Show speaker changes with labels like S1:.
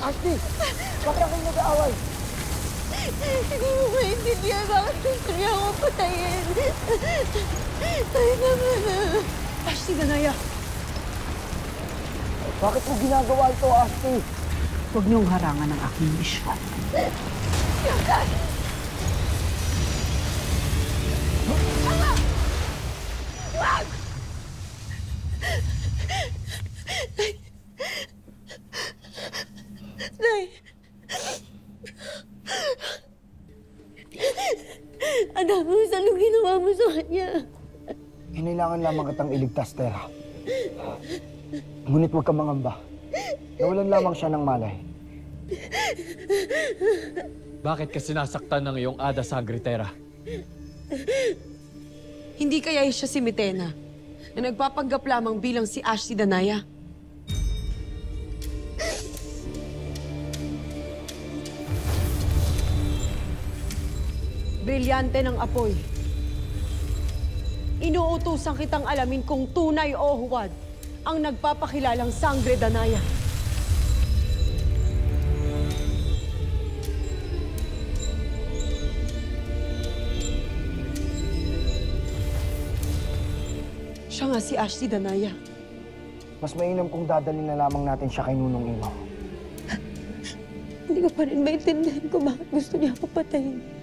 S1: Ashley! Bakit kayo nag-aaway?
S2: Hindi mo maintindihan bakit gusto niya ako patayin. Ay naman.
S3: Ashley, Danaya!
S1: Bakit mo ginagawa ito, Ashley?
S3: Huwag niyong harangan ang aking misyon.
S2: Wag! Nay! Anak, anong ginawa mo sa kanya?
S1: Kinailangan lamang kitang iligtas, Tera. Ngunit huwag kang mangamba. Nawalan lamang siya ng malay.
S4: Bakit ka sinasaktan ng iyong Ada Sangre, Tera?
S3: Hindi kaya siya si Mitena na nagpapanggap lamang bilang si Ashley Danaya? Brilyante ng apoy. Inuutusan kitang alamin kung tunay o huwad ang nagpapakilalang Sangre Danaya. Siya nga si Ashley Danaya.
S1: Mas mainam kung dadalhin na lamang natin siya kay Nunong Imaw.
S2: Hindi ko pa rin maintindihan kung bakit gusto niya ako patayin.